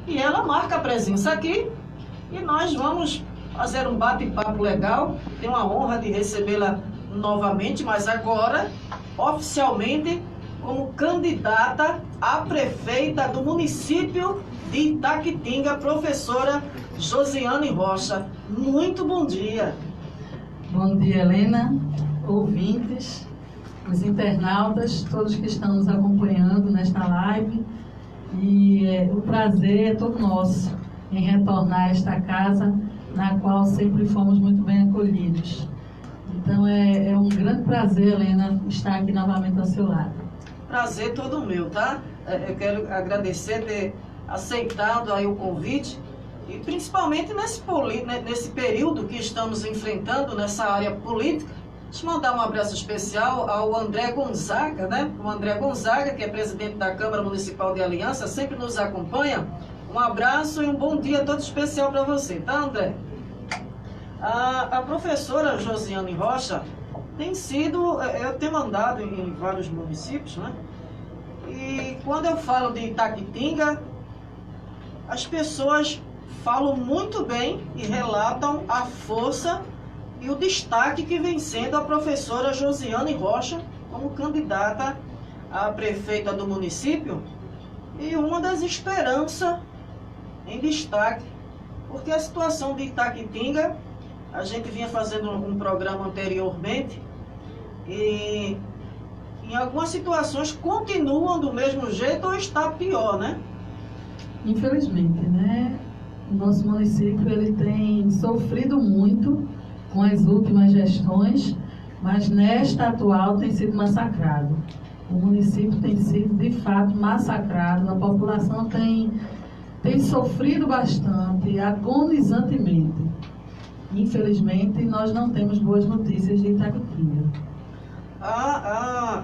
e ela marca a presença aqui e nós vamos fazer um bate-papo legal. Tenho a honra de recebê-la novamente, mas agora, oficialmente, como candidata a prefeita do município de Itaquitinga, professora Josiane Rocha. Muito bom dia. Bom dia, Helena, ouvintes, os internautas, todos que estão nos acompanhando nesta live. E o prazer é todo nosso em retornar a esta casa, na qual sempre fomos muito bem acolhidos. Então é um grande prazer, Helena, estar aqui novamente ao seu lado. Prazer todo meu, tá? Eu quero agradecer ter aceitado aí o convite e principalmente nesse período que estamos enfrentando nessa área política. Deixa eu mandar um abraço especial ao André Gonzaga, né? O André Gonzaga, que é presidente da Câmara Municipal de Aliança, sempre nos acompanha. Um abraço e um bom dia todo especial para você, tá, André? A professora Josiane Rocha tem sido, eu tenho andado em vários municípios, né? E quando eu falo de Itaquitinga, as pessoas falam muito bem e relatam a força e o destaque que vem sendo a professora Josiane Rocha como candidata a prefeita do município e uma das esperanças em destaque, porque a situação de Itaquitinga, a gente vinha fazendo um programa anteriormente e em algumas situações continuam do mesmo jeito ou está pior, né? Infelizmente, né? O nosso município ele tem sofrido muito com as últimas gestões, mas nesta atual tem sido massacrado. O município tem sido, de fato, massacrado. A população tem sofrido bastante, agonizantemente. Infelizmente, nós não temos boas notícias de Itaquitinga. A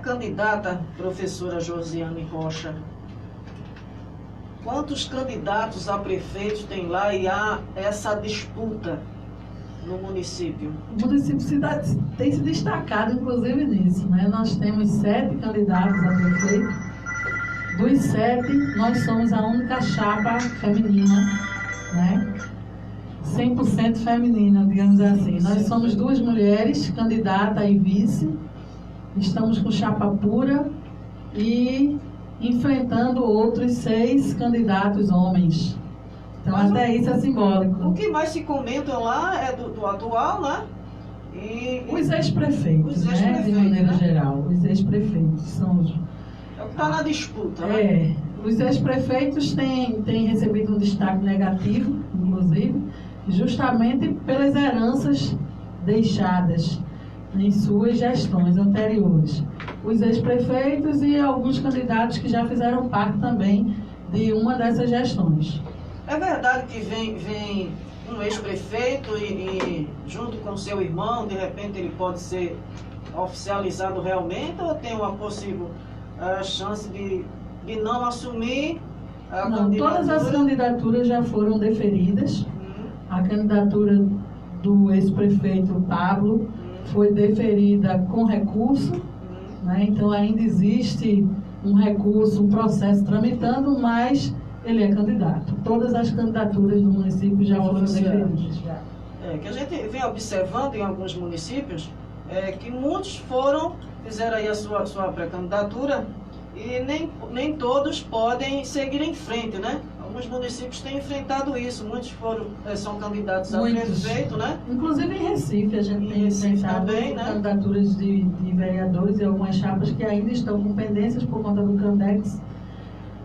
candidata professora Josiane Rocha, quantos candidatos a prefeitos tem lá e há essa disputa no município? O município tem se destacado, inclusive, nisso, né? Nós temos 7 candidatos a prefeito. Dos 7, nós somos a única chapa feminina, né? 100% feminina, digamos assim. Nós somos 2 mulheres, candidata e vice. Estamos com chapa pura e enfrentando outros 6 candidatos homens. Então, mas até isso é simbólico. O que mais se comentam lá é do atual, né? E os ex-prefeitos, né? De maneira geral. Os ex-prefeitos são os... É o que está na disputa, né? Os ex-prefeitos têm recebido um destaque negativo, inclusive, justamente pelas heranças deixadas em suas gestões anteriores. Os ex-prefeitos e alguns candidatos que já fizeram parte também de uma dessas gestões. É verdade que vem um ex-prefeito e junto com seu irmão, de repente ele pode ser oficializado realmente ou tem uma possível chance de não assumir a candidatura? Todas as candidaturas já foram deferidas. A candidatura do ex-prefeito Pablo foi deferida com recurso, né? Então ainda existe um recurso, um processo tramitando, mas ele é candidato. Todas as candidaturas do município já foram deferidas. Que a gente vem observando em alguns municípios que muitos fizeram aí a sua pré-candidatura e nem todos podem seguir em frente, né? Alguns municípios têm enfrentado isso, muitos são candidatos a prefeito, né? Inclusive em Recife, a gente tem enfrentado também, né? Candidaturas de vereadores e algumas chapas que ainda estão com pendências por conta do Candex.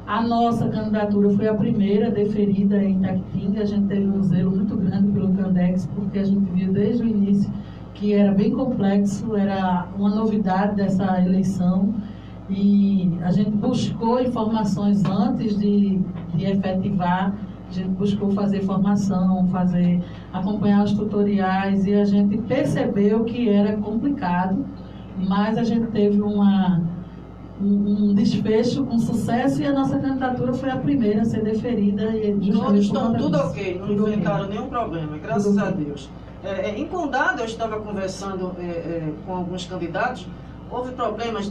A nossa candidatura foi a primeira deferida em Itaquitinga. A gente teve um zelo muito grande pelo Candex, porque a gente viu desde o início que era bem complexo, era uma novidade dessa eleição. E a gente buscou informações antes de efetivar, a gente buscou fazer formação, acompanhar os tutoriais e a gente percebeu que era complicado, mas a gente teve um desfecho com sucesso e a nossa candidatura foi a primeira a ser deferida. Todos estão tudo ok, não enfrentaram nenhum problema, graças a Deus. Em Condado, eu estava conversando com alguns candidatos, houve problemas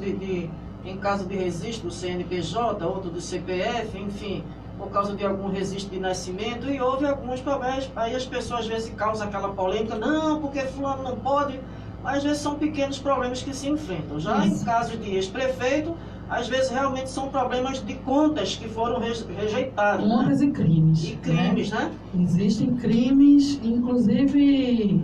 em caso de registro do CNPJ, outro do CPF, enfim, por causa de algum registro de nascimento, e houve alguns problemas. Aí as pessoas às vezes causam aquela polêmica, não, porque fulano não pode, mas às vezes são pequenos problemas que se enfrentam. Já em casos de ex-prefeito, às vezes realmente são problemas de contas que foram rejeitadas. Contas, né? E crimes. E crimes, né? Existem crimes, inclusive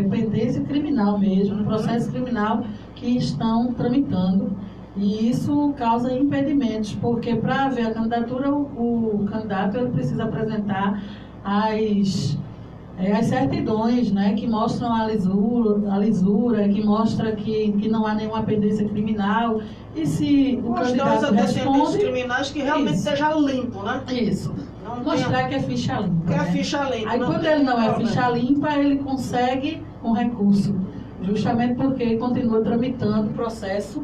pendência criminal mesmo, processo criminal que estão tramitando. E isso causa impedimentos, porque para haver a candidatura, o candidato ele precisa apresentar as certidões, né, que mostram a lisura, que mostra que não há nenhuma pendência criminal. E se o candidato responde, criminais que realmente seja limpo, né? Isso. Não mostrar que é ficha limpa. Que é ficha limpa. Aí quando ele não é ficha limpa, ele consegue um recurso, justamente porque continua tramitando o processo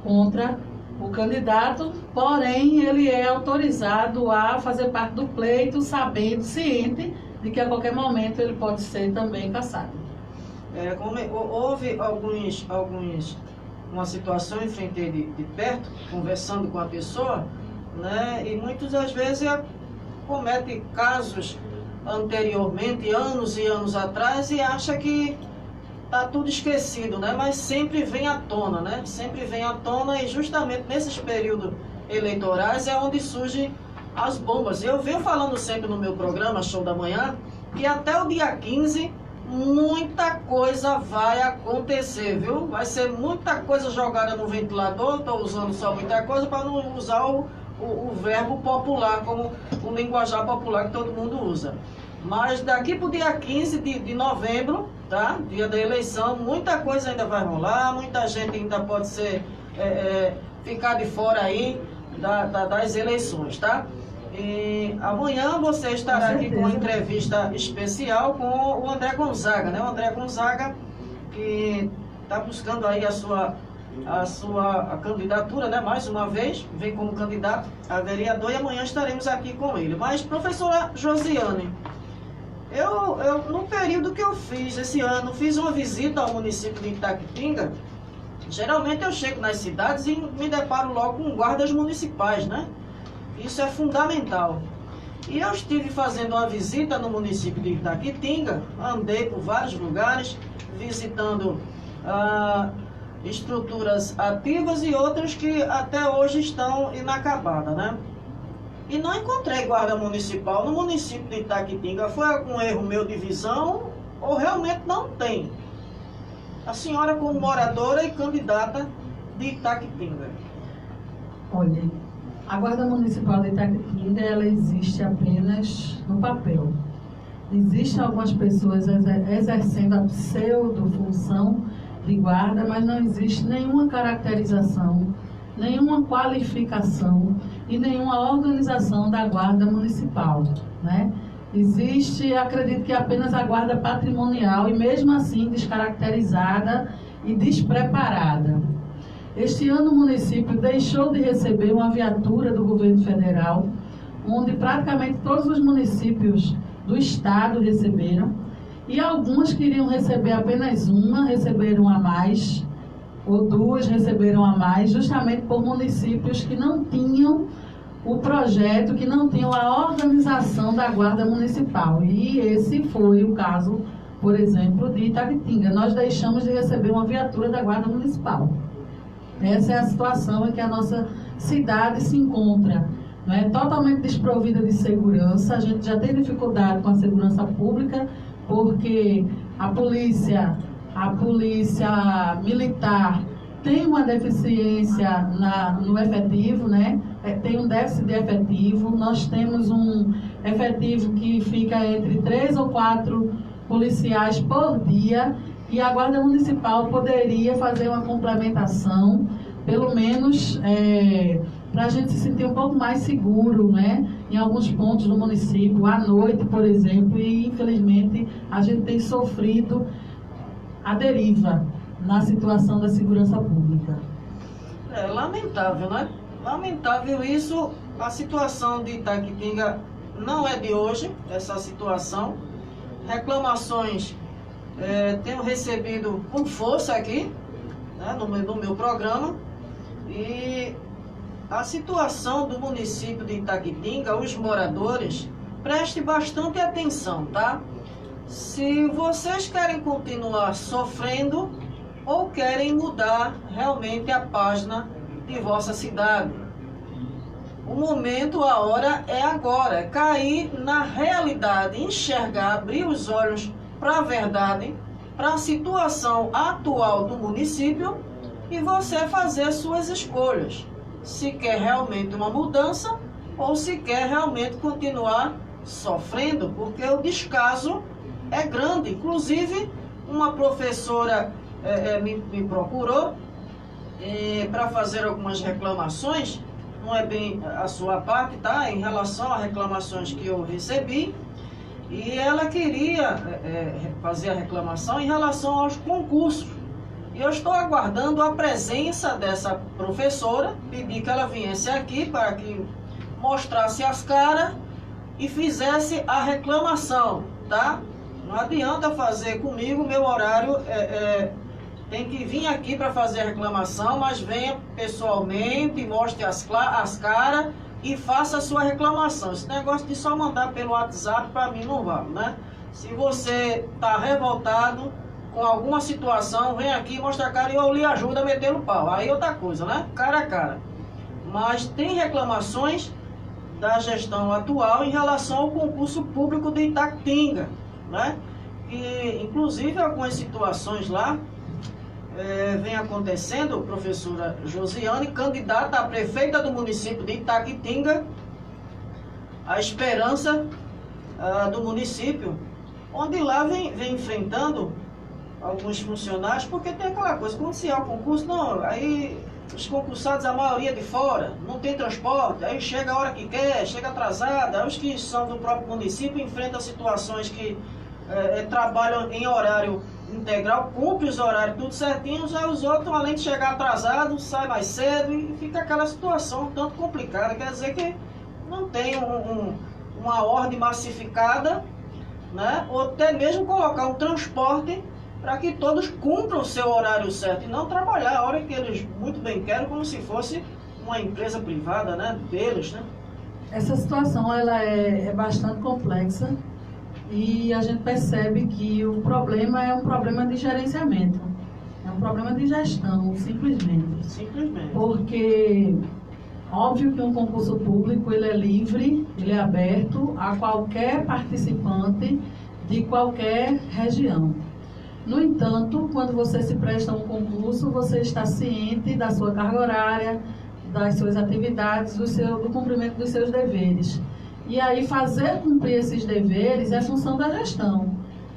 contra o candidato, porém ele é autorizado a fazer parte do pleito, sabendo, ciente de que a qualquer momento ele pode ser também cassado. Houve uma situação, eu enfrentei de perto, conversando com a pessoa, né, e muitas das vezes comete casos anteriormente, anos e anos atrás, e acha que está tudo esquecido, né? Mas sempre vem à tona, né? Sempre vem à tona, e justamente nesses períodos eleitorais é onde surgem as bombas. Eu venho falando sempre no meu programa Show da Manhã que até o dia 15 muita coisa vai acontecer, viu? Vai ser muita coisa jogada no ventilador. Estou usando só muita coisa para não usar o verbo popular, como o linguajar popular que todo mundo usa. Mas daqui para o dia 15 de novembro, tá? Dia da eleição, muita coisa ainda vai rolar, muita gente ainda pode ficar de fora aí das eleições, tá? E amanhã você estará aqui com uma entrevista especial com o André Gonzaga, né? O André Gonzaga, que está buscando aí a sua candidatura, né? Mais uma vez, vem como candidato a vereador, e amanhã estaremos aqui com ele. Mas, professora Josiane, eu no período que eu fiz esse ano, fiz uma visita ao município de Itaquitinga. Geralmente eu chego nas cidades e me deparo logo com guardas municipais, né? Isso é fundamental. E eu estive fazendo uma visita no município de Itaquitinga, andei por vários lugares, visitando estruturas ativas e outras que até hoje estão inacabadas, né? E não encontrei guarda municipal no município de Itaquitinga. Foi algum erro meu de visão ou realmente não tem? A senhora, como moradora e candidata de Itaquitinga. Olha, a Guarda Municipal de Itaquitinga, ela existe apenas no papel. Existem algumas pessoas exercendo a pseudo-função de guarda, mas não existe nenhuma caracterização, nenhuma qualificação e nenhuma organização da Guarda Municipal, né? Existe, acredito que apenas a Guarda Patrimonial, e mesmo assim descaracterizada e despreparada. Este ano o município deixou de receber uma viatura do governo federal, onde praticamente todos os municípios do estado receberam, e algumas queriam receber apenas uma, receberam a mais, ou duas receberam a mais, justamente por municípios que não tinham o projeto, que não tinham a organização da Guarda Municipal. E esse foi o caso, por exemplo, de Itaquitinga. Nós deixamos de receber uma viatura da Guarda Municipal. Essa é a situação em que a nossa cidade se encontra, né? Totalmente desprovida de segurança. A gente já tem dificuldade com a segurança pública, porque a polícia militar tem uma deficiência no efetivo, né? Tem um déficit de efetivo. Nós temos um efetivo que fica entre 3 ou 4 policiais por dia, e a Guarda Municipal poderia fazer uma complementação, pelo menos para a gente se sentir um pouco mais seguro, né? Em alguns pontos do município, à noite, por exemplo, e infelizmente a gente tem sofrido a deriva na situação da segurança pública. É lamentável, né? Lamentável isso. A situação de Itaquitinga não é de hoje, essa situação. Reclamações tenho recebido com força aqui, né, no meu programa, e a situação do município de Itaquitinga, os moradores, preste bastante atenção, tá? Se vocês querem continuar sofrendo ou querem mudar realmente a página de vossa cidade. O momento, a hora é agora, é cair na realidade, enxergar, abrir os olhos para a verdade, para a situação atual do município e você fazer suas escolhas. Se quer realmente uma mudança ou se quer realmente continuar sofrendo, porque o descaso é grande. Inclusive, uma professora me procurou para fazer algumas reclamações, não é bem a sua parte, tá? Em relação a reclamações que eu recebi, e ela queria fazer a reclamação em relação aos concursos. E eu estou aguardando a presença dessa professora, pedi que ela viesse aqui para que mostrasse as caras e fizesse a reclamação, tá? Não adianta fazer comigo, meu horário tem que vir aqui para fazer a reclamação, mas venha pessoalmente, mostre as caras e faça a sua reclamação. Esse negócio de só mandar pelo WhatsApp, para mim não vale, né? Se você está revoltado com alguma situação, vem aqui, mostra a cara e eu lhe ajudo a meter no pau. Aí outra coisa, né? Cara a cara. Mas tem reclamações da gestão atual em relação ao concurso público de Itaquitinga, né? E, inclusive, algumas situações lá vem acontecendo, professora Josiane, candidata a prefeita do município de Itaquitinga, a esperança do município, onde lá vem enfrentando alguns funcionários, porque tem aquela coisa, quando se há o concurso, não, aí os concursados, a maioria de fora, não tem transporte, aí chega a hora que quer, chega atrasada, aí os que são do próprio município enfrentam situações que trabalham em horário integral, cumpre os horários tudo certinho, já os outros, além de chegar atrasado, sai mais cedo e fica aquela situação um tanto complicada. Quer dizer que não tem uma ordem massificada, né? Ou até mesmo colocar um transporte para que todos cumpram o seu horário certo e não trabalhar a hora que eles muito bem querem, como se fosse uma empresa privada, né, deles, né? Essa situação ela é bastante complexa. E a gente percebe que o problema é um problema de gerenciamento, é um problema de gestão, simplesmente. Simplesmente. Porque, óbvio que um concurso público ele é livre, ele é aberto a qualquer participante de qualquer região. No entanto, quando você se presta a um concurso, você está ciente da sua carga horária, das suas atividades, do cumprimento dos seus deveres. E aí fazer cumprir esses deveres é função da gestão,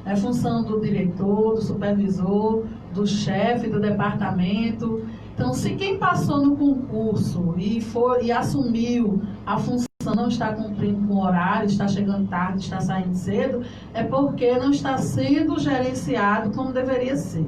é função do diretor, do supervisor, do chefe do departamento. Então, se quem passou no concurso e assumiu a função, não está cumprindo com o horário, está chegando tarde, está saindo cedo, é porque não está sendo gerenciado como deveria ser.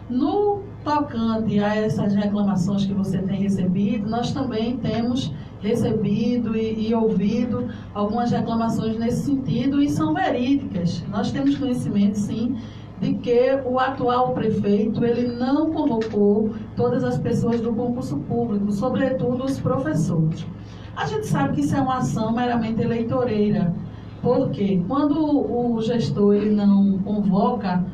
No tocante a essas reclamações que você tem recebido, nós também temos recebido e ouvido algumas reclamações nesse sentido e são verídicas. Nós temos conhecimento, sim, de que o atual prefeito ele não convocou todas as pessoas do concurso público, sobretudo os professores. A gente sabe que isso é uma ação meramente eleitoreira, porque quando o gestor ele não convoca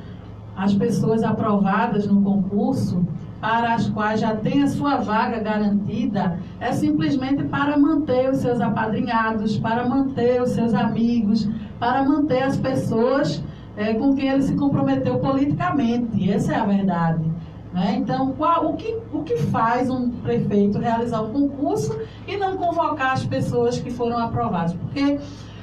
as pessoas aprovadas no concurso, para as quais já tem a sua vaga garantida, é simplesmente para manter os seus apadrinhados, para manter os seus amigos, para manter as pessoas com quem ele se comprometeu politicamente. Essa é a verdade. Né? Então, o que faz um prefeito realizar um concurso e não convocar as pessoas que foram aprovadas? Porque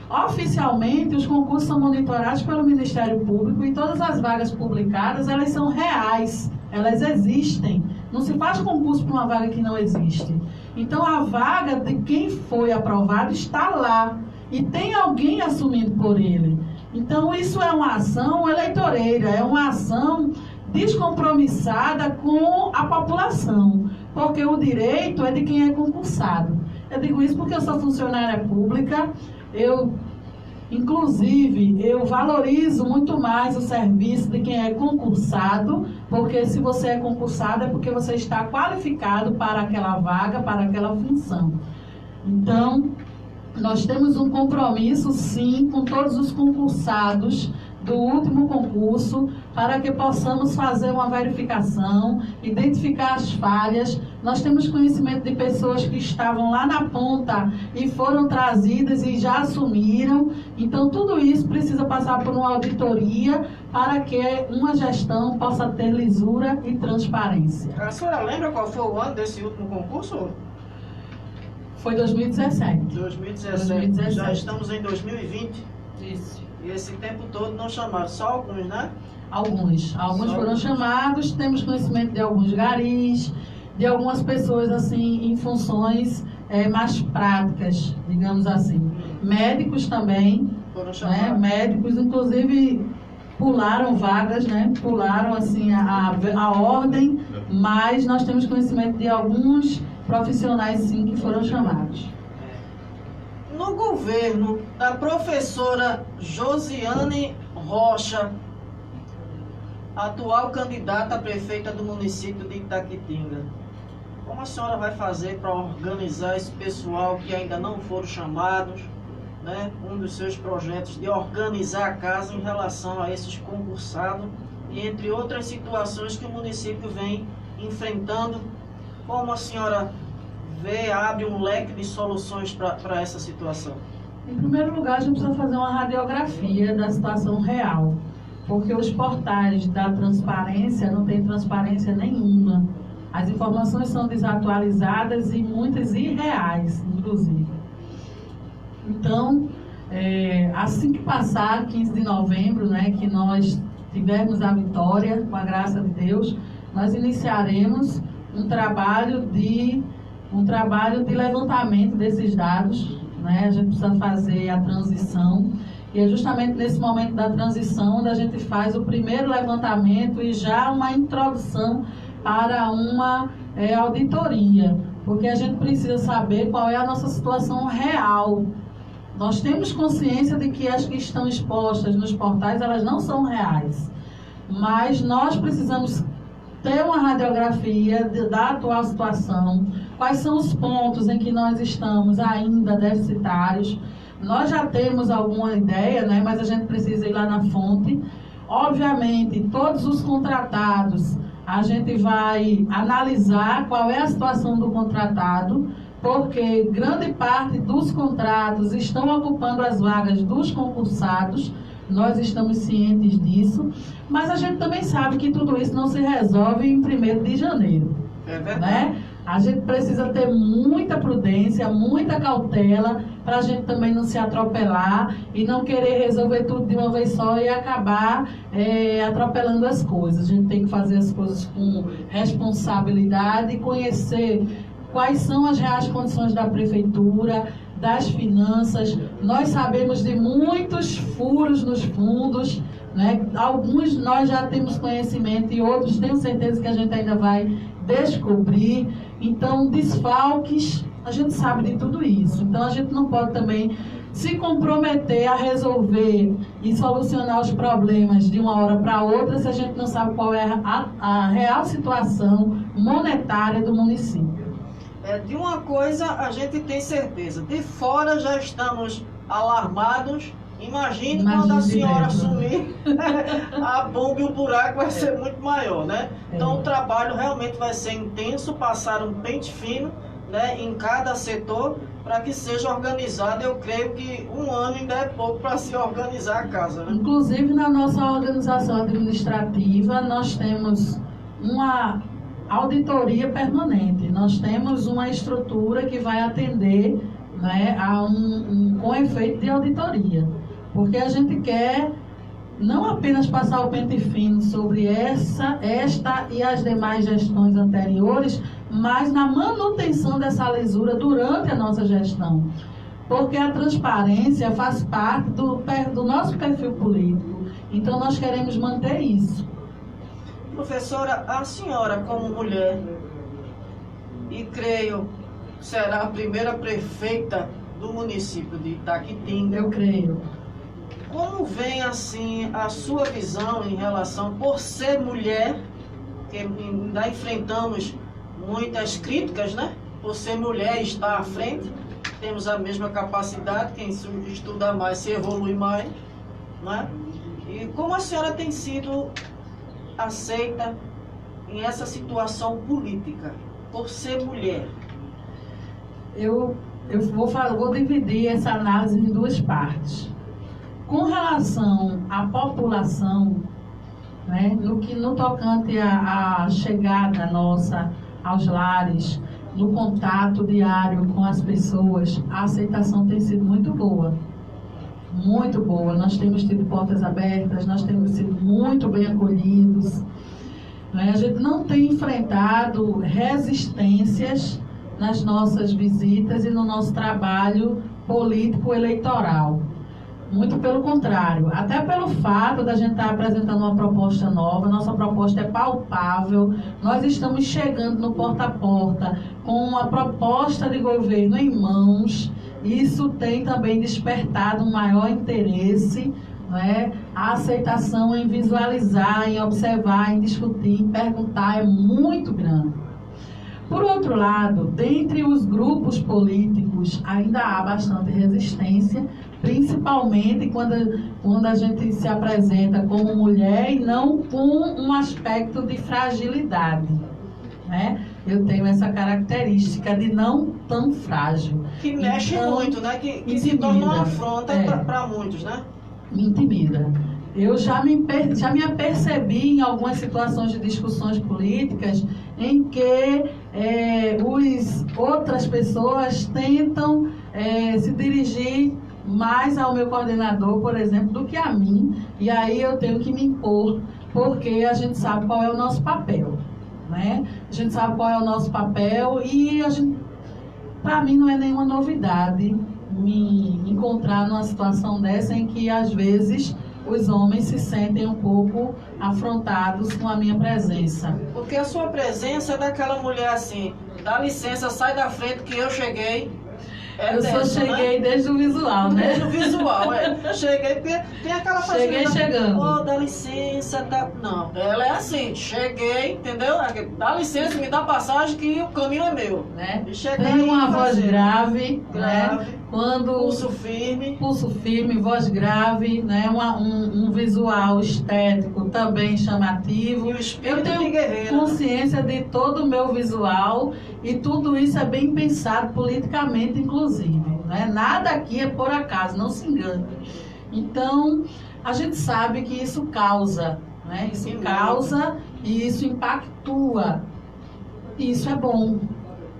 oficialmente, os concursos são monitorados pelo Ministério Público e todas as vagas publicadas, elas são reais, elas existem. Não se faz concurso para uma vaga que não existe. Então, a vaga de quem foi aprovado está lá e tem alguém assumindo por ele. Então, isso é uma ação eleitoreira, é uma ação descompromissada com a população, porque o direito é de quem é concursado. Eu digo isso porque eu sou funcionária pública, eu Inclusive, eu valorizo muito mais o serviço de quem é concursado, porque se você é concursado é porque você está qualificado para aquela vaga, para aquela função. Então, nós temos um compromisso, sim, com todos os concursados do último concurso, para que possamos fazer uma verificação, identificar as falhas. Nós temos conhecimento de pessoas que estavam lá na ponta e foram trazidas e já assumiram. Então, tudo isso precisa passar por uma auditoria para que uma gestão possa ter lisura e transparência. A senhora lembra qual foi o ano desse último concurso? Foi 2017. 2017. Já estamos em 2020. Isso. E esse tempo todo não chamaram, só alguns, né? Alguns foram chamados, temos conhecimento de alguns garis, de algumas pessoas assim em funções mais práticas, digamos assim. Médicos também, foram chamados. Né? Médicos, inclusive, pularam vagas, né? Pularam assim a ordem, mas nós temos conhecimento de alguns profissionais sim que foram chamados. No governo da professora Josiane Rocha, atual candidata a prefeita do município de Itaquitinga, como a senhora vai fazer para organizar esse pessoal que ainda não foram chamados, né? Um dos seus projetos de organizar a casa em relação a esses concursados e entre outras situações que o município vem enfrentando, como a senhora abre um leque de soluções para essa situação? Em primeiro lugar, a gente precisa fazer uma radiografia da situação real, porque os portais da transparência não têm transparência nenhuma. As informações são desatualizadas e muitas irreais, inclusive. Então, assim que passar 15 de novembro, né, que nós tivermos a vitória, com a graça de Deus, nós iniciaremos um trabalho de levantamento desses dados, né? A gente precisa fazer a transição, e é justamente nesse momento da transição onde a gente faz o primeiro levantamento e já uma introdução para uma auditoria, porque a gente precisa saber qual é a nossa situação real. Nós temos consciência de que as que estão expostas nos portais, elas não são reais, mas nós precisamos ter uma radiografia da atual situação, quais são os pontos em que nós estamos ainda deficitários. Nós já temos alguma ideia, né, mas a gente precisa ir lá na fonte. Obviamente, todos os contratados, a gente vai analisar qual é a situação do contratado, porque grande parte dos contratos estão ocupando as vagas dos concursados. Nós estamos cientes disso, mas a gente também sabe que tudo isso não se resolve em 1º de janeiro. É verdade. Né? A gente precisa ter muita prudência, muita cautela, para a gente também não se atropelar e não querer resolver tudo de uma vez só e acabar atropelando as coisas. A gente tem que fazer as coisas com responsabilidade e conhecer quais são as reais condições da prefeitura, das finanças. Nós sabemos de muitos furos nos fundos, né? Alguns nós já temos conhecimento e outros tenho certeza que a gente ainda vai descobrir. Então, desfalques, a gente sabe de tudo isso. Então, a gente não pode também se comprometer a resolver e solucionar os problemas de uma hora para outra se a gente não sabe qual é a real situação monetária do município. De uma coisa a gente tem certeza, de fora já estamos alarmados. Imagine quando a senhora assumir, a bomba e o buraco vai ser muito maior, né? Então o trabalho realmente vai ser intenso, passar um pente fino, né, em cada setor para que seja organizado. Eu creio que 1 ano ainda é pouco para se organizar a casa, né? Inclusive na nossa organização administrativa nós temos uma auditoria permanente. Nós temos uma estrutura que vai atender, né, com efeito de auditoria. Porque a gente quer não apenas passar o pente fino sobre esta e as demais gestões anteriores, mas na manutenção dessa lisura durante a nossa gestão. Porque a transparência faz parte do nosso perfil político. Então nós queremos manter isso. Professora, a senhora como mulher, e creio será a primeira prefeita do município de Itaquitinga. Eu creio. Como vem, assim, a sua visão em relação, por ser mulher, que ainda enfrentamos muitas críticas, né? Por ser mulher e estar à frente, temos a mesma capacidade, quem estuda mais se evolui mais, né? E como a senhora tem sido aceita em essa situação política, por ser mulher? Eu vou dividir essa análise em duas partes. Com relação à população, né, no tocante à chegada nossa aos lares, no contato diário com as pessoas, a aceitação tem sido muito boa. Muito boa. Nós temos tido portas abertas, nós temos sido muito bem acolhidos. Né? A gente não tem enfrentado resistências nas nossas visitas e no nosso trabalho político-eleitoral. Muito pelo contrário, até pelo fato da gente estar apresentando uma proposta nova, nossa proposta é palpável, nós estamos chegando no porta a porta com uma proposta de governo em mãos, isso tem também despertado um maior interesse, né? A aceitação em visualizar, em observar, em discutir, em perguntar é muito grande. Por outro lado, dentre os grupos políticos ainda há bastante resistência, principalmente quando a gente se apresenta como mulher e não com um aspecto de fragilidade, né? Eu tenho essa característica de não tão frágil. Que mexe então, muito, né? Que se torna uma afronta para muitos, né? Me intimida. Eu já me apercebi em algumas situações de discussões políticas em que outras pessoas tentam se dirigir mais ao meu coordenador, por exemplo, do que a mim, e aí eu tenho que me impor, porque a gente sabe qual é o nosso papel, né? A gente sabe qual é o nosso papel e para mim não é nenhuma novidade me encontrar numa situação dessa em que às vezes os homens se sentem um pouco afrontados com a minha presença. Porque a sua presença é daquela mulher assim, dá licença, sai da frente que eu cheguei. Eu só cheguei, né? Desde o visual, né? Desde o visual, Cheguei, porque tem aquela facilidade. Cheguei chegando. Oh, dá licença, tá... Não, ela é assim, cheguei, entendeu? Dá licença, me dá passagem que o caminho é meu. Né? Cheguei, tem uma voz grave, né? Pulso firme, voz grave, né? Um visual estético também chamativo. E o espírito de guerreira. Consciência de todo o meu visual e tudo isso é bem pensado politicamente, inclusive. Né? Nada aqui é por acaso, não se engane. Então, a gente sabe que isso causa, né? Isso causa e isso impactua. E isso é bom.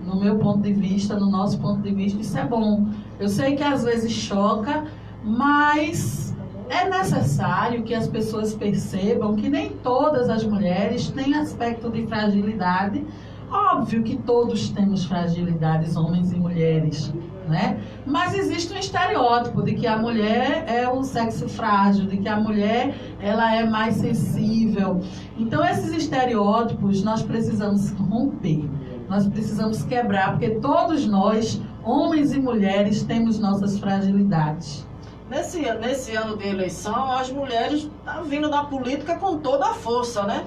No meu ponto de vista, no nosso ponto de vista, isso é bom. Eu sei que às vezes choca, mas é necessário que as pessoas percebam que nem todas as mulheres têm aspecto de fragilidade. Óbvio que todos temos fragilidades, homens e mulheres, né? Mas existe um estereótipo de que a mulher é o sexo frágil, de que a mulher ela é mais sensível. Então esses estereótipos nós precisamos romper. Nós precisamos quebrar, porque todos nós, homens e mulheres, temos nossas fragilidades. Nesse ano de eleição, as mulheres estão vindo na política com toda a força, né?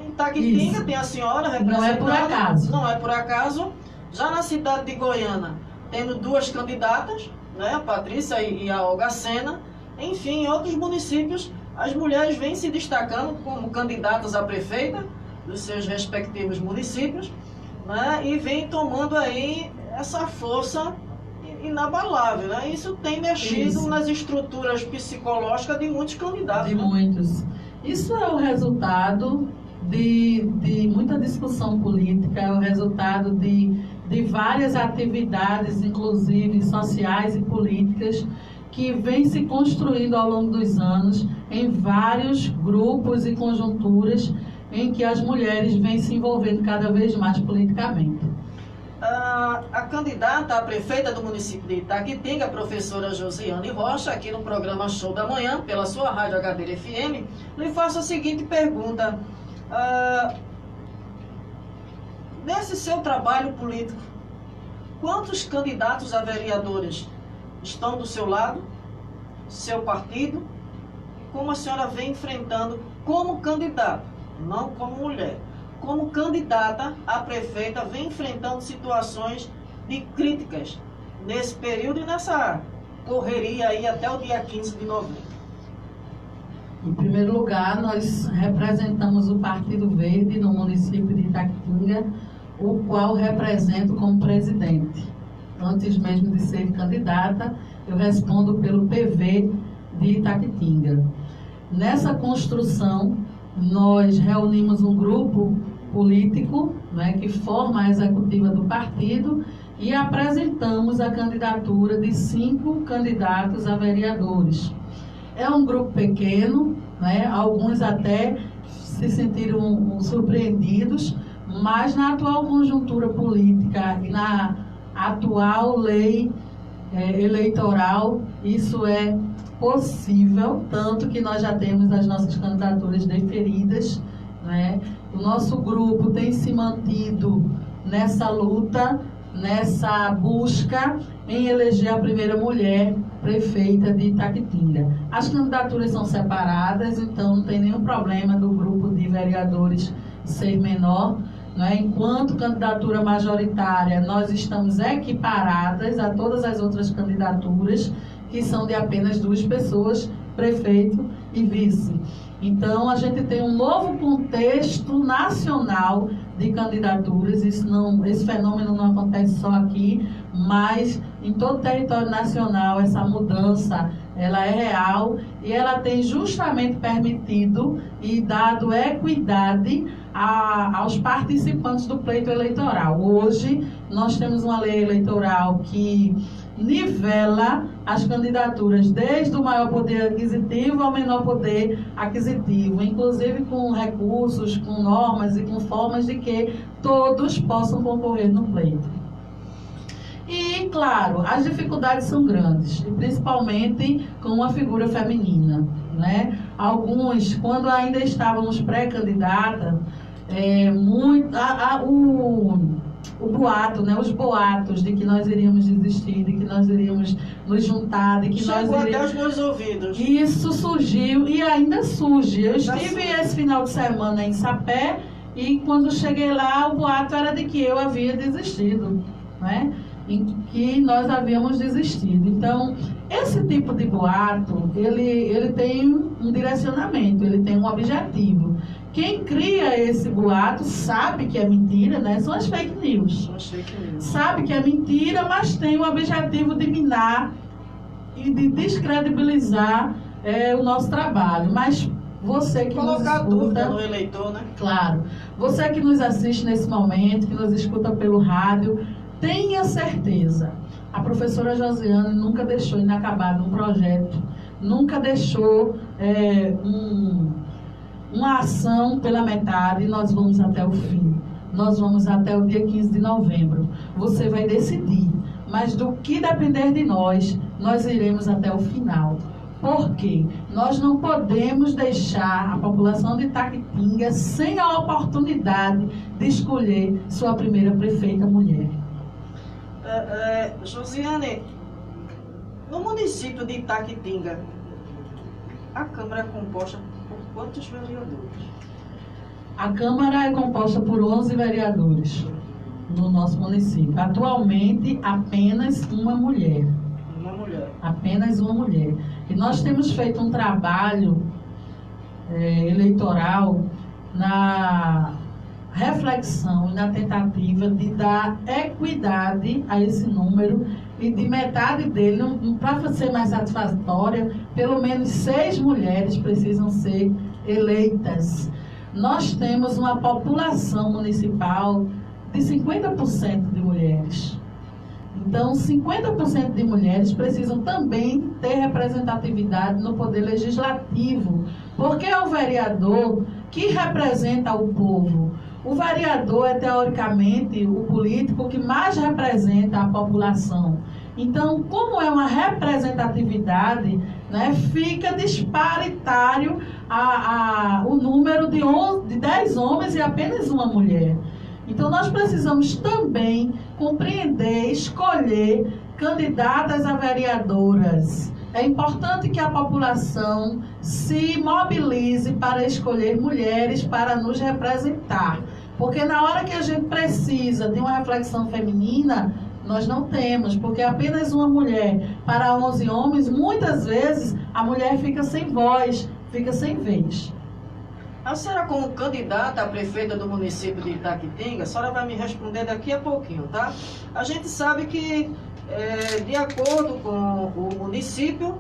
Em Taquitinga tem a senhora representando. Não é por acaso. Não é por acaso. Já na cidade de Goiânia, temos duas candidatas, né? A Patrícia e a Olga Sena. Enfim, em outros municípios, as mulheres vêm se destacando como candidatas a prefeita dos seus respectivos municípios. Né, e vem tomando aí essa força inabalável, né? Isso tem mexido nas estruturas psicológicas de muitos candidatos. De muitos. Isso é o resultado de muita discussão política, é o resultado de várias atividades, inclusive sociais e políticas, que vem se construindo ao longo dos anos em vários grupos e conjunturas em que as mulheres vêm se envolvendo cada vez mais politicamente. A candidata a prefeita do município de Itaquitinga, a professora Josiane Rocha, aqui no programa Show da Manhã, pela sua rádio HD FM, lhe faço a seguinte pergunta. Nesse seu trabalho político, quantos candidatos a vereadores estão do seu lado, seu partido, como a senhora vem enfrentando como candidata, não como mulher, como candidata a prefeita, vem enfrentando situações de críticas nesse período e nessa correria aí até o dia 15 de novembro. Em primeiro lugar, nós representamos o Partido Verde no município de Itaquitinga, o qual represento como presidente. Antes mesmo de ser candidata, eu respondo pelo PV de Itaquitinga. Nessa construção, nós reunimos um grupo político, né, que forma a executiva do partido e apresentamos a candidatura de 5 candidatos a vereadores. É um grupo pequeno, né, alguns até se sentiram surpreendidos, mas na atual conjuntura política e na atual lei eleitoral, isso é possível, tanto que nós já temos as nossas candidaturas deferidas, né? O nosso grupo tem se mantido nessa luta, nessa busca em eleger a primeira mulher prefeita de Itaquitinga. As candidaturas são separadas, então não tem nenhum problema do grupo de vereadores ser menor, né? Enquanto candidatura majoritária, nós estamos equiparadas a todas as outras candidaturas, que são de apenas 2 pessoas, prefeito e vice. Então, a gente tem um novo contexto nacional de candidaturas. Esse fenômeno não acontece só aqui, mas em todo o território nacional essa mudança ela é real e ela tem justamente permitido e dado equidade aos participantes do pleito eleitoral. Hoje, nós temos uma lei eleitoral que nivela as candidaturas desde o maior poder aquisitivo ao menor poder aquisitivo, inclusive com recursos, com normas e com formas de que todos possam concorrer no pleito. E, claro, as dificuldades são grandes, principalmente com uma figura feminina, né? Alguns, quando ainda estávamos pré-candidata, o boato, né, os boatos de que nós iríamos desistir, de que nós iríamos nos juntar, de que Chegou nós iríamos... até os meus ouvidos. Isso surgiu e ainda surge. Eu estive esse final de semana em Sapé e quando cheguei lá, o boato era de que eu havia desistido, né? Em que nós havíamos desistido. Então, esse tipo de boato, ele tem um direcionamento, ele tem um objetivo. Quem cria esse boato sabe que é mentira, né? São as fake news. Sabe que é mentira, mas tem o objetivo de minar e de descredibilizar o nosso trabalho. Mas você que colocar nos escuta, dúvida no eleitor, né? Claro. Você que nos assiste nesse momento, que nos escuta pelo rádio, tenha certeza. A professora Josiane nunca deixou inacabado um projeto, nunca deixou uma ação pela metade. Nós vamos até o fim. Nós vamos até o dia 15 de novembro. Você vai decidir. Mas do que depender de nós, nós iremos até o final. Por quê? Nós não podemos deixar a população de Itaquitinga sem a oportunidade de escolher sua primeira prefeita mulher. Josiane, no município de Itaquitinga, a Câmara é composta por quantos vereadores? A Câmara é composta por 11 vereadores no nosso município. Atualmente, apenas uma mulher. Uma mulher. Apenas uma mulher. E nós temos feito um trabalho eleitoral na reflexão e na tentativa de dar equidade a esse número e de metade dele, para ser mais satisfatória, pelo menos 6 mulheres precisam ser eleitas. Nós temos uma população municipal de 50% de mulheres. Então, 50% de mulheres precisam também ter representatividade no poder legislativo, porque é o vereador que representa o povo. O vereador é, teoricamente, o político que mais representa a população. Então, como é uma representatividade, né, fica disparitário o número de 10 homens e apenas uma mulher. Então, nós precisamos também compreender, escolher candidatas a vereadoras É importante que a população se mobilize para escolher mulheres para nos representar. Porque na hora que a gente precisa de uma reflexão feminina, nós não temos, porque apenas uma mulher para 11 homens, muitas vezes a mulher fica sem voz, fica sem vez. A senhora, como candidata a prefeita do município de Itaquitinga, a senhora vai me responder daqui a pouquinho, tá? A gente sabe que, de acordo com o município,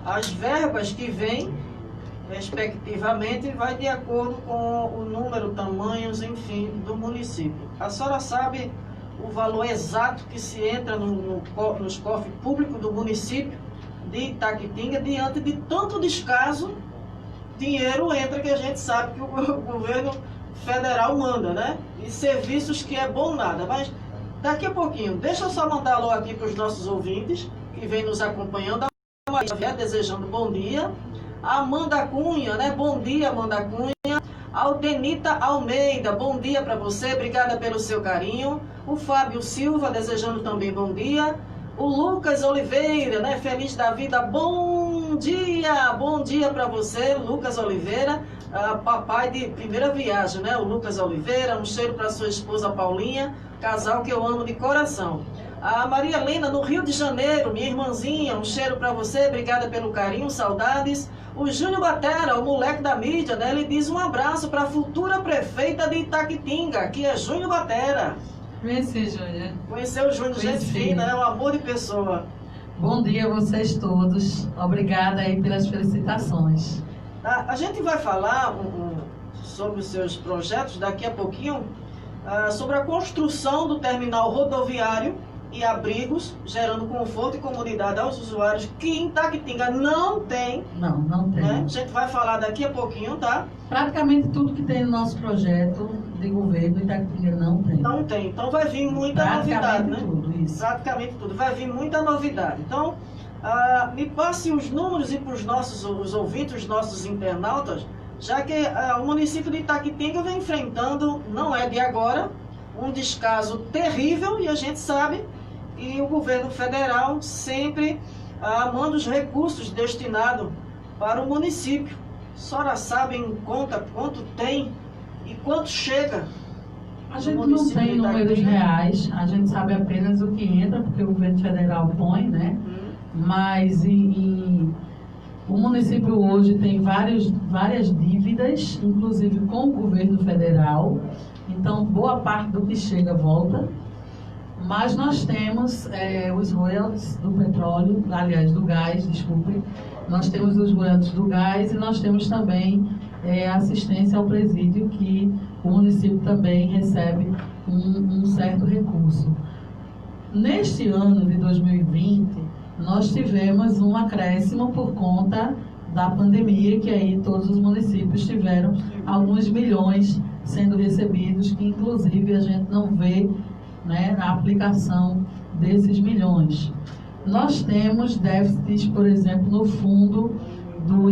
as verbas que vêm, respectivamente, vai de acordo com o número, tamanhos, enfim, do município. A senhora sabe o valor exato que se entra nos cofres públicos do município de Itaquitinga, diante de tanto descaso, dinheiro entra que a gente sabe que o governo federal manda, né? E serviços que é bom nada. Mas daqui a pouquinho, deixa eu só mandar alô aqui para os nossos ouvintes que vêm nos acompanhando. A Maria Xavier desejando bom dia. A Amanda Cunha, né? Bom dia, Amanda Cunha. A Aldenita Almeida, bom dia para você, obrigada pelo seu carinho. O Fábio Silva desejando também bom dia. O Lucas Oliveira, né? Feliz da vida, bom dia para você, Lucas Oliveira, papai de primeira viagem, né? O Lucas Oliveira, um cheiro para sua esposa Paulinha, casal que eu amo de coração. A Maria Helena, no Rio de Janeiro, minha irmãzinha, um cheiro para você, obrigada pelo carinho, saudades. O Júnior Batera, o moleque da mídia, né? Ele diz um abraço para a futura prefeita de Itaquitinga, que é Júnior Batera. Conheci, Júnior. Conheceu o Júnior, gente fina, é um amor de pessoa. Bom dia a vocês todos. Obrigada aí pelas felicitações. A gente vai falar sobre os seus projetos daqui a pouquinho, sobre a construção do terminal rodoviário e abrigos, gerando conforto e comunidade aos usuários, que em Itaquitinga não tem. Não tem. Né? A gente vai falar daqui a pouquinho, tá? Praticamente tudo que tem no nosso projeto de governo, Itaquitinga não tem. Não tem. Então vai vir muita novidade, né? Tudo, isso. Praticamente tudo. Vai vir muita novidade. Então, me passe os números e para os ouvintes, os nossos internautas, já que o município de Itaquitinga vem enfrentando, não é de agora, um descaso terrível, e a gente sabe, e o governo federal sempre manda os recursos destinados para o município. A senhora sabe em conta quanto tem e quanto chega? A gente não tem números reais, a gente sabe apenas o que entra, porque o governo federal põe, né? Mas o município hoje tem várias dívidas, inclusive com o governo federal. Então, boa parte do que chega volta. Mas nós temos os royalties do petróleo, aliás, do gás, desculpe. Nós temos os royalties do gás e nós temos também assistência ao presídio, que o município também recebe um certo recurso. Neste ano de 2020, nós tivemos um acréscimo por conta da pandemia, que aí todos os municípios tiveram alguns milhões sendo recebidos, que inclusive a gente não vê, né, na aplicação desses milhões. Nós temos déficits, por exemplo, no fundo do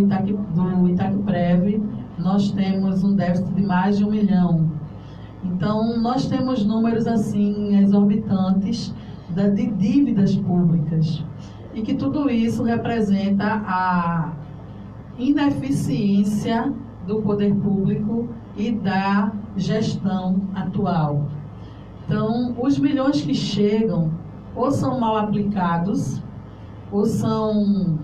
Itaquiprev, nós temos um déficit de mais de 1 milhão. Então, nós temos números assim exorbitantes de dívidas públicas, e que tudo isso representa a ineficiência do poder público e da gestão atual. Então, os milhões que chegam ou são mal aplicados, ou são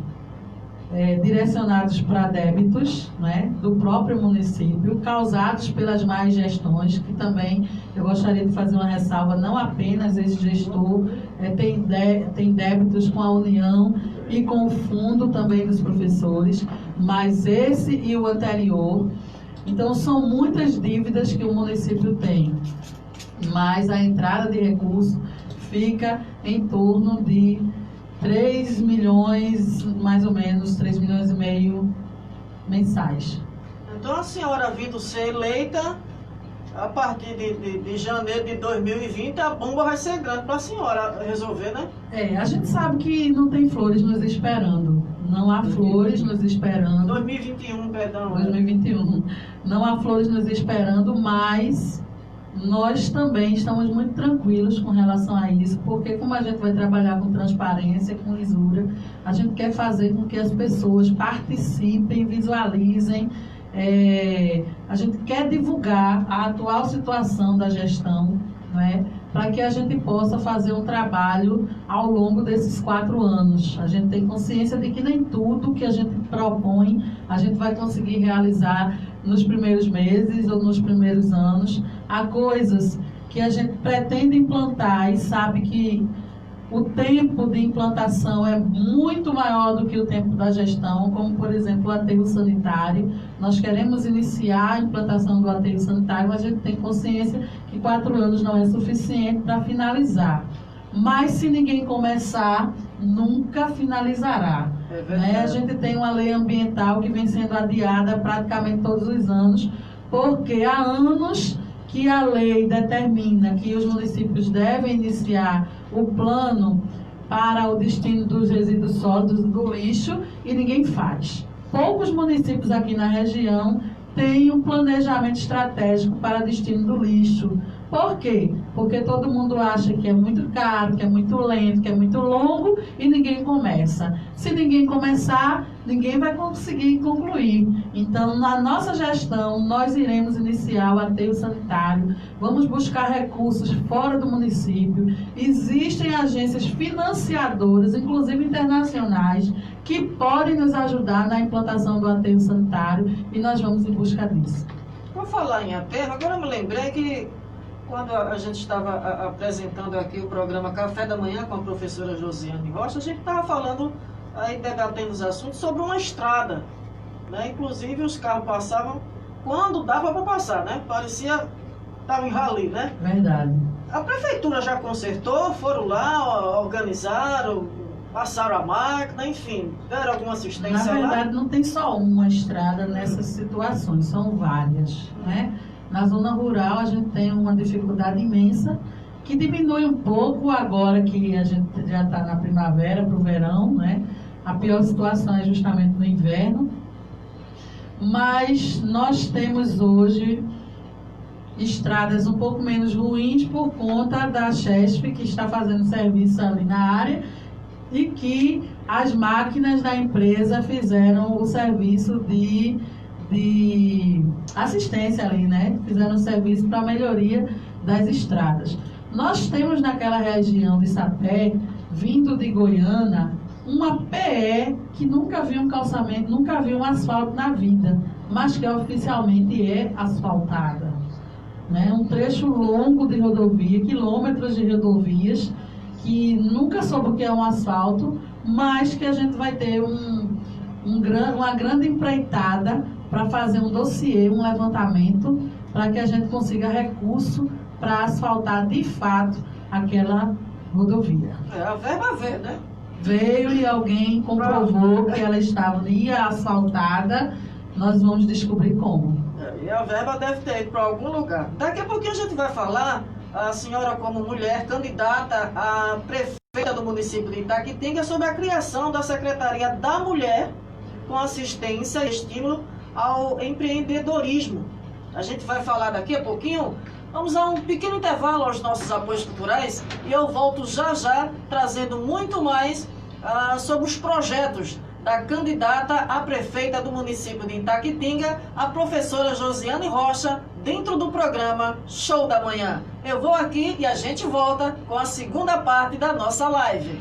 direcionados para débitos, né, do próprio município, causados pelas más gestões, que também eu gostaria de fazer uma ressalva, não apenas esse gestor tem débitos com a União e com o fundo também dos professores, mas esse e o anterior. Então, são muitas dívidas que o município tem, mas a entrada de recursos fica em torno de 3 milhões, mais ou menos, 3 milhões e meio mensais. Então, a senhora vindo ser eleita, a partir de janeiro de 2020, a bomba vai ser grande para a senhora resolver, né? A gente sabe que não tem flores nos esperando. Não há flores nos esperando. 2021, perdão. 2021. Não há flores nos esperando, mas nós também estamos muito tranquilos com relação a isso, porque como a gente vai trabalhar com transparência, com lisura, a gente quer fazer com que as pessoas participem, visualizem, a gente quer divulgar a atual situação da gestão, não é? Para que a gente possa fazer um trabalho ao longo desses 4 anos. A gente tem consciência de que nem tudo que a gente propõe a gente vai conseguir realizar nos primeiros meses ou nos primeiros anos. Há coisas que a gente pretende implantar e sabe que o tempo de implantação é muito maior do que o tempo da gestão, como, por exemplo, o aterro sanitário. Nós queremos iniciar a implantação do aterro sanitário, mas a gente tem consciência que 4 anos não é suficiente para finalizar. Mas se ninguém começar, nunca finalizará. A gente tem uma lei ambiental que vem sendo adiada praticamente todos os anos, porque há anos que a lei determina que os municípios devem iniciar o plano para o destino dos resíduos sólidos do lixo e ninguém faz. Poucos municípios aqui na região têm um planejamento estratégico para destino do lixo. Por quê? Porque todo mundo acha que é muito caro, que é muito lento, que é muito longo e ninguém começa. Se ninguém começar, ninguém vai conseguir concluir. Então, na nossa gestão, nós iremos iniciar o aterro sanitário, vamos buscar recursos fora do município. Existem agências financiadoras, inclusive internacionais, que podem nos ajudar na implantação do aterro sanitário e nós vamos em busca disso. Por falar em aterro, agora eu me lembrei que quando a gente estava apresentando aqui o programa Café da Manhã com a professora Josiane Rocha, a gente estava falando, aí debatendo os assuntos sobre uma estrada, né? Inclusive os carros passavam quando dava para passar, né? Parecia estava em rali, né? Verdade. A prefeitura já consertou, foram lá, organizaram, passaram a máquina, enfim, deram alguma assistência lá? Na verdade, não tem só uma estrada nessas situações, são várias, né? Na zona rural, a gente tem uma dificuldade imensa, que diminui um pouco agora que a gente já está na primavera para o verão, né? A pior situação é justamente no inverno. Mas nós temos hoje estradas um pouco menos ruins por conta da Chesf, que está fazendo serviço ali na área, e que as máquinas da empresa fizeram o serviço de assistência ali, né? Fizeram um serviço para a melhoria das estradas. Nós temos naquela região de Sapé, vindo de Goiânia, uma PE que nunca viu um calçamento, nunca viu um asfalto na vida, mas que oficialmente é asfaltada, né? Um trecho longo de rodovia, quilômetros de rodovias, que nunca soube o que é um asfalto, mas que a gente vai ter uma grande empreitada para fazer um dossiê, um levantamento, para que a gente consiga recurso para asfaltar de fato aquela rodovia. A verba veio, né? Veio e alguém comprovou que ela ia asfaltada, nós vamos descobrir como. E a verba deve ter ido para algum lugar. Daqui a pouquinho a gente vai falar, a senhora como mulher, candidata a prefeita do município de Itaquitinga, sobre a criação da Secretaria da Mulher, com assistência e estímulo ao empreendedorismo. A gente vai falar daqui a pouquinho. Vamos a um pequeno intervalo aos nossos apoios culturais e eu volto já trazendo muito mais sobre os projetos da candidata a prefeita do município de Itaquitinga, a professora Josiane Rocha, dentro do programa Show da Manhã. Eu vou aqui e a gente volta com a segunda parte da nossa live.